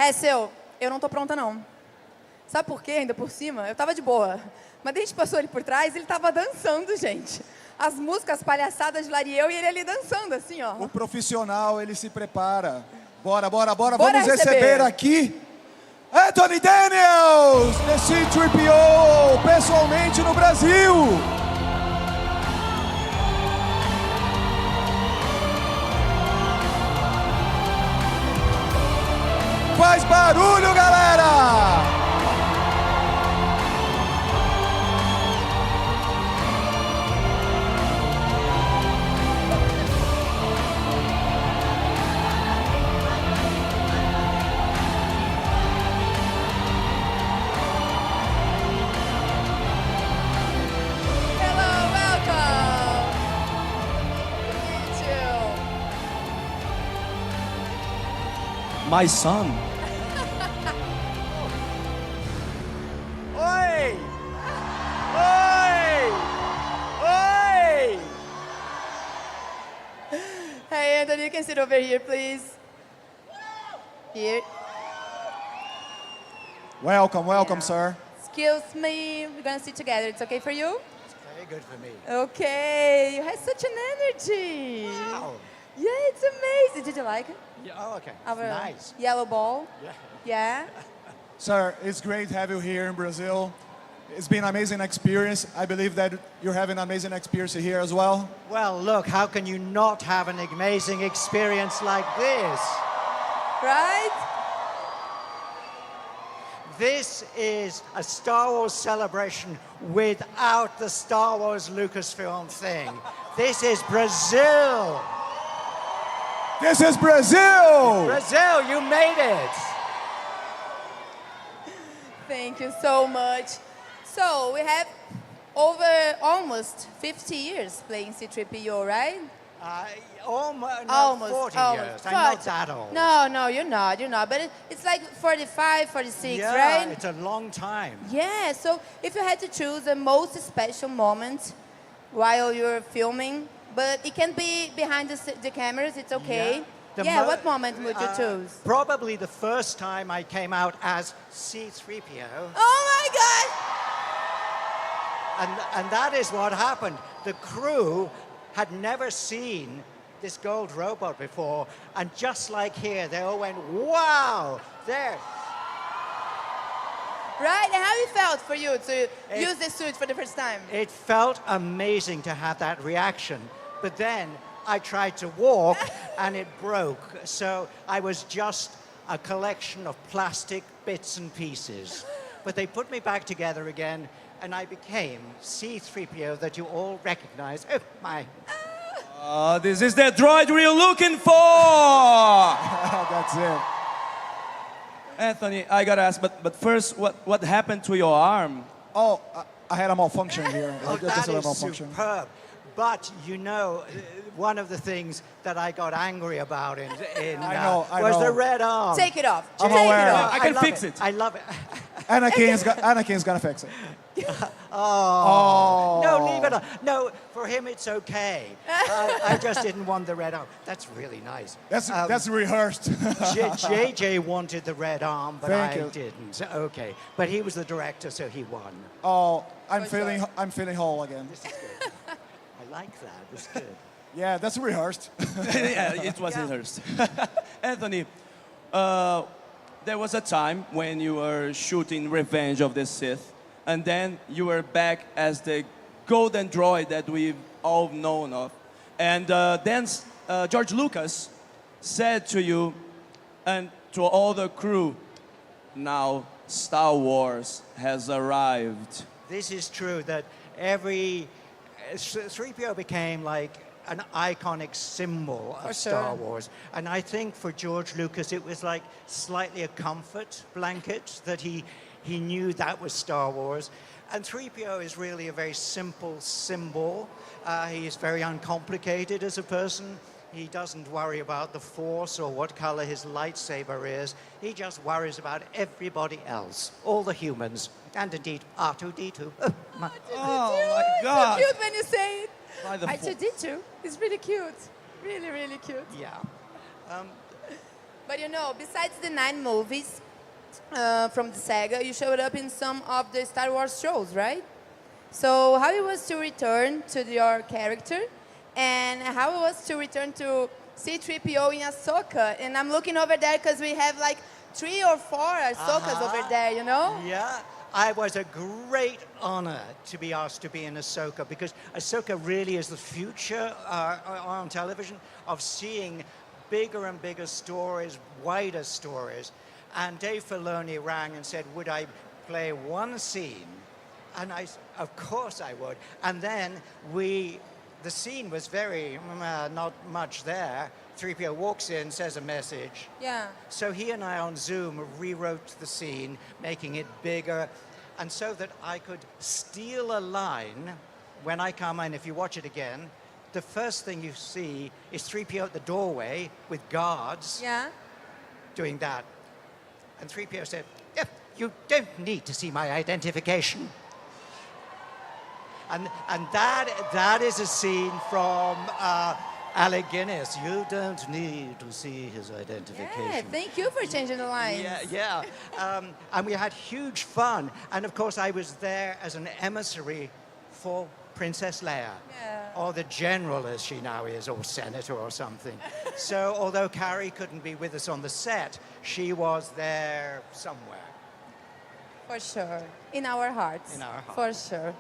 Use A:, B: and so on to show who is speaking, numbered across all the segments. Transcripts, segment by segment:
A: Hessel, eu não tô pronta, não. Sabe por quê? Ainda por cima, eu tava de boa. Mas a gente passou ali por trás, ele tava dançando, gente. As músicas, as palhaçadas de Lariel e ele ali dançando, assim, ó.
B: O profissional, ele se prepara. Bora.
A: Bora
B: Vamos receber aqui Anthony Daniels, the C-3PO, pessoalmente no Brasil. Faz barulho, galera!
C: My son.
D: Oi! Oi! Oi!
A: Hey, Anthony, you can sit over here, please. Here.
B: Welcome, sir.
A: Excuse me, we're gonna sit together. It's okay for you?
D: It's very good for me.
A: Okay, you have such an energy.
D: Wow.
A: Yeah, it's amazing. Did you like it?
D: Yeah, oh, okay.
A: Our
D: Nice.
A: yellow ball?
D: Yeah.
A: Yeah?
B: Sir, it's great to have you here in Brazil. It's been an amazing experience. I believe that you're having an amazing experience here as well.
D: Well, look, how can you not have an amazing experience like this?
A: Right?
D: This is a Star Wars celebration without the Star Wars Lucasfilm thing. This is Brazil.
B: This is Brazil!
D: Brazil, you made it.
A: Thank you so much. So, we have over almost 50 years playing C-3PO, right?
D: Almost 40 years. I'm not that old.
A: No, you're not. But it's like 45, 46,
D: yeah,
A: right?
D: It's a long time.
A: Yeah, so if you had to choose the most special moment while you're filming, but it can be behind the cameras, it's okay.
D: Yeah.
A: What moment would you choose?
D: Probably the first time I came out as C-3PO.
A: Oh my God!
D: And that is what happened. The crew had never seen this gold robot before, and just like here, they all went, wow, there.
A: Right, and how it felt for you to use the suit for the first time?
D: It felt amazing to have that reaction, but then I tried to walk and it broke. So I was just a collection of plastic bits and pieces. But they put me back together again and I became C-3PO that you all recognize. Oh, my.
C: This is the droid we're looking for!
B: That's it.
C: Anthony, I gotta ask, but first, what happened to your arm?
B: Oh, I had a malfunction here.
D: Oh,
B: Just
D: that
B: a
D: is
B: malfunction.
D: superb. But, you know, one of the things that I got angry about was the red arm.
A: Take it off.
B: I'm
A: Take it
B: aware.
A: off.
C: I can fix it.
D: I love it.
B: Anakin's gonna fix it.
D: No, leave it on. No, for him it's okay. I just didn't want the red arm. That's really nice.
B: That's rehearsed.
D: JJ wanted the red arm, but
B: Thank
D: I
B: you.
D: didn't. Okay, but he was the director, so he won.
B: Oh, I'm
A: For sure.
B: feeling whole again.
D: This is good. I like that. It's good.
B: Yeah, that's rehearsed.
C: Yeah, it was rehearsed. Anthony, there was a time when you were shooting Revenge of the Sith, and then you were back as the golden droid that we've all known of. And then George Lucas said to you and to all the crew, now Star Wars has arrived.
D: This is true that every 3PO became like an iconic symbol of Star Wars. And I think for George Lucas, it was like slightly a comfort blanket that he knew that was Star Wars. And 3PO is really a very simple symbol. He is very uncomplicated as a person. He doesn't worry about the Force or what color his lightsaber is. He just worries about everybody else, all the humans, and indeed R2-D2.
C: Oh my God!
A: It's so cute when you say it.
C: By the
A: R2-D2. It's really cute. Really, really cute.
D: Yeah.
A: But you know, besides the 9 movies from the saga, you showed up in some of the Star Wars shows, right? So how it was to return to your character, and how it was to return to C-3PO in Ahsoka. And I'm looking over there because we have like 3 or 4 Ahsokas over there, you know?
D: Yeah, it was a great honor to be asked to be in Ahsoka, because Ahsoka really is the future on television of seeing bigger and bigger stories, wider stories. And Dave Filoni rang and said, would I play one scene? And of course I would. And then the scene was very, not much there. 3PO walks in, says a message.
A: Yeah.
D: So he and I on Zoom rewrote the scene, making it bigger, and so that I could steal a line when I come in. If you watch it again, the first thing you see is 3PO at the doorway with guards.
A: Yeah.
D: Doing that. And 3PO said, yeah, you don't need to see my identification. And that is a scene from Alec Guinness. You don't need to see his identification.
A: Yeah, thank you for changing the lines.
D: Yeah. And we had huge fun. And of course, I was there as an emissary for Princess Leia.
A: Yeah.
D: Or the general, as she now is, or senator or something. So although Carrie couldn't be with us on the set, she was there somewhere.
A: For sure. In our hearts.
D: In our hearts.
A: For sure.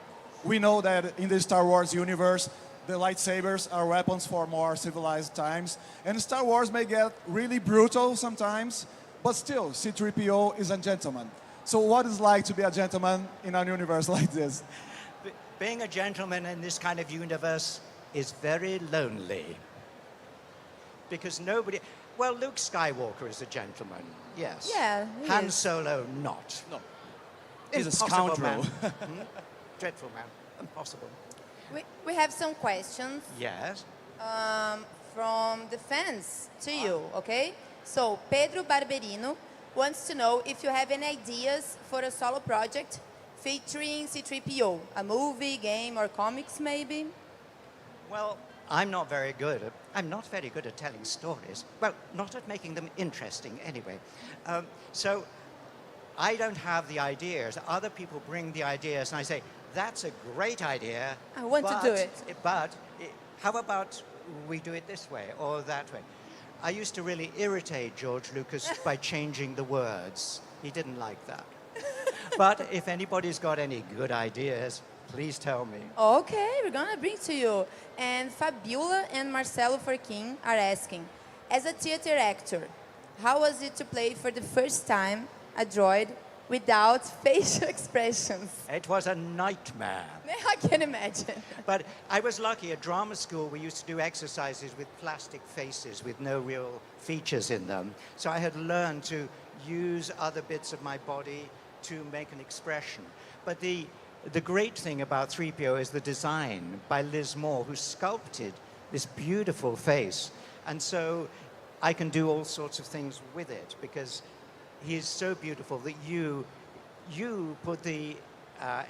B: We know that in the Star Wars universe, the lightsabers are weapons for more civilized times. And Star Wars may get really brutal sometimes, but still, C-3PO is a gentleman. So what is it like to be a gentleman in a universe like this?
D: Being a gentleman in this kind of universe is very lonely. Because nobody... Well, Luke Skywalker is a gentleman, yes.
A: Yeah, he
D: Han
A: is.
D: Solo, not.
C: No. He's a
D: Impossible
C: scoundrel.
D: man. Dreadful man. Impossible.
A: We have some questions
D: Yes.
A: from the fans to you, okay? So, Pedro Barberino wants to know if you have any ideas for a solo project featuring C-3PO, a movie, game, or comics, maybe?
D: Well, I'm not very good at telling stories. Well, not at making them interesting, anyway. So, I don't have the ideas. Other people bring the ideas, and I say, that's a great idea.
A: I want to do it.
D: But how about we do it this way or that way? I used to really irritate George Lucas by changing the words. He didn't like that. But if anybody's got any good ideas, please tell me.
A: Okay, we're gonna bring to you. And Fabiola and Marcelo Forquim are asking, as a theater actor, how was it to play for the first time a droid without facial expressions?
D: It was a nightmare.
A: I can imagine.
D: But I was lucky. At drama school, we used to do exercises with plastic faces with no real features in them. So I had learned to use other bits of my body to make an expression. But the great thing about 3PO is the design by Liz Moore, who sculpted this beautiful face. And so I can do all sorts of things with it because he is so beautiful that you put the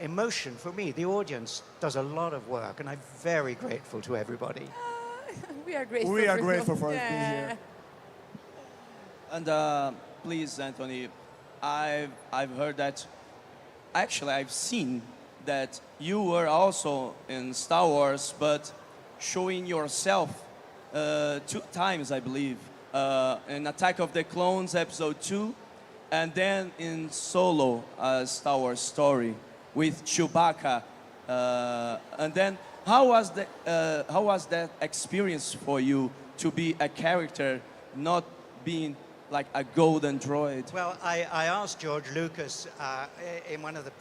D: emotion for me. The audience does a lot of work, and I'm very grateful to everybody.
A: We are grateful.
B: We are
A: for
B: grateful
A: you.
B: for being here.
C: And please, Anthony, I've heard that, actually I've seen that you were also in Star Wars, but showing yourself 2 times, I believe, in Attack of the Clones Episode 2, and then in Solo, a Star Wars story with Chewbacca. And then how was that experience for you to be a character, not being like a golden droid?
D: Well, I asked George Lucas in one of the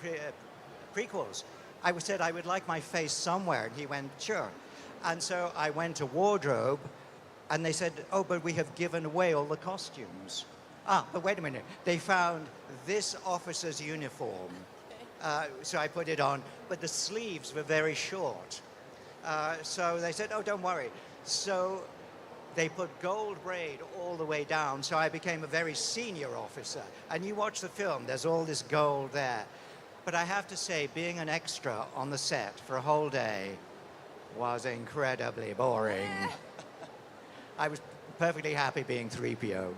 D: prequels. I said I would like my face somewhere, and he went, sure. And so I went to wardrobe, and they said, oh, but we have given away all the costumes. But wait a minute. They found this officer's uniform. So I put it on, but the sleeves were very short. So they said, oh, don't worry. So they put gold braid all the way down, so I became a very senior officer. And you watch the film, there's all this gold there. But I have to say, being an extra on the set for a whole day was incredibly boring. I was perfectly happy being 3PO.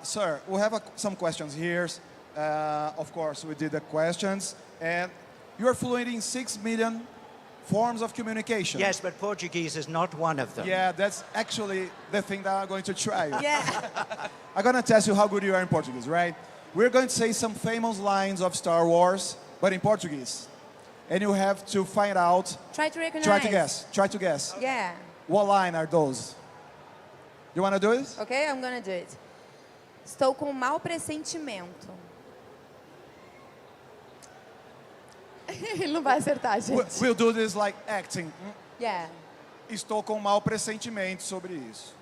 B: Sir, we have some questions here. Of course, we did the questions. And you're fluent in 6 million forms of communication.
D: Yes, but Portuguese is not one of them.
B: Yeah, that's actually the thing that I'm going to try.
A: Yeah.
B: I'm going to test you how good you are in Portuguese, right? We're going to say some famous lines of Star Wars, but in Portuguese. And you have to find out,
A: Try to recognize.
B: try to guess.
A: Yeah.
B: What line are those? You want to do it?
A: Okay, I'm gonna do it. Estou com um mau pressentimento. Ele não vai acertar, gente.
B: We'll do this like acting.
A: Yeah.
B: Estou com um mau pressentimento sobre isso.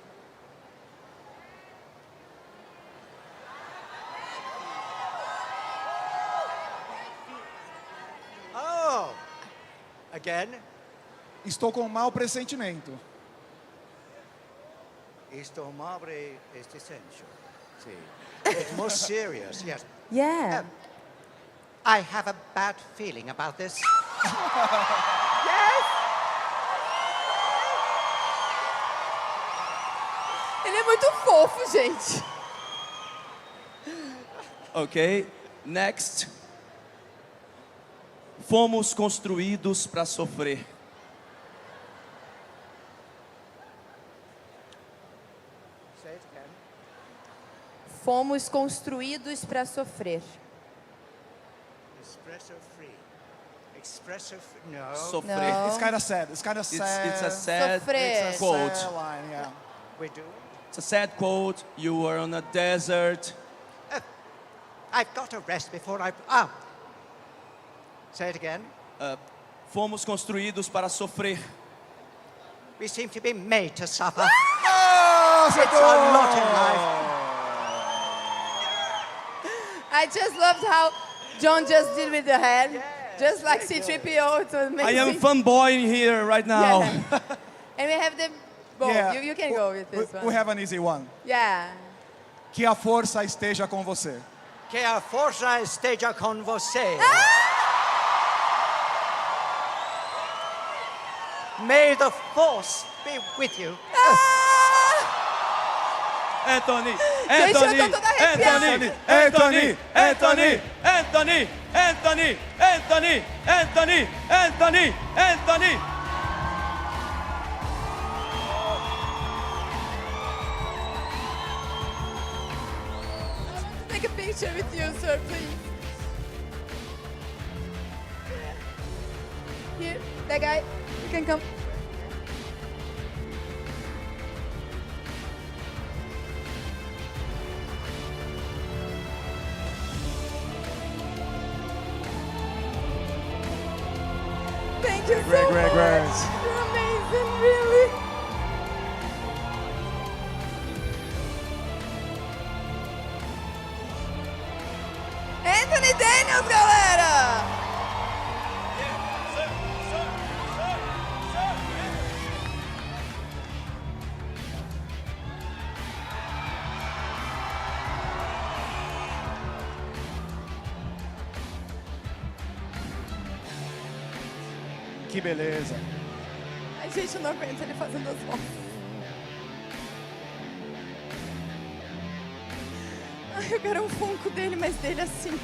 D: Oh! Again?
B: Estou com um mau pressentimento.
D: Esto madre es essential. See. It's more serious, yes.
A: Yeah.
D: I have a bad feeling about this.
A: Yes! Ele é muito fofo, gente.
C: Ok, next. Fomos construídos para sofrer.
D: Say it again.
A: Fomos construídos para sofrer.
D: Espresso free. Espresso free. No.
C: Sofrer.
A: No.
B: It's kind of sad. It's kind of sad.
C: It's a sad
A: Sofrer.
B: It's a
C: quote.
B: sad line, yeah.
D: We do.
C: It's a sad quote. You were on a desert.
D: I've got to rest before I... Ah! Say it again.
C: Fomos construídos para sofrer.
D: We seem to be made to suffer.
B: Oh,
D: It's a lot in life.
A: I just loved how John just did with the head. Just like C-3PO, it was amazing.
C: I am fanboy here right now.
A: Yeah. And we have the... Well,
B: Yeah.
A: you can go with this one.
B: We have an easy one.
A: Yeah.
B: Que a força esteja com você.
D: Que a força esteja com você. May the force be with you.
C: Anthony,
A: Gente, eu
C: Anthony,
A: tô toda arrepiada.
C: Anthony, Anthony, Anthony, Anthony, Anthony, Anthony, Anthony, Anthony, Anthony.
A: Take a picture with you, sir, please. Here, that guy, you can come. Thank you so
B: Great, great,
A: much.
B: great.
A: You're amazing, really. Anthony Daniels, galera!
B: Que beleza.
A: Ai, gente, eu não aguento ele fazendo as mãos. Ai, eu quero um funko dele, mas dele assim.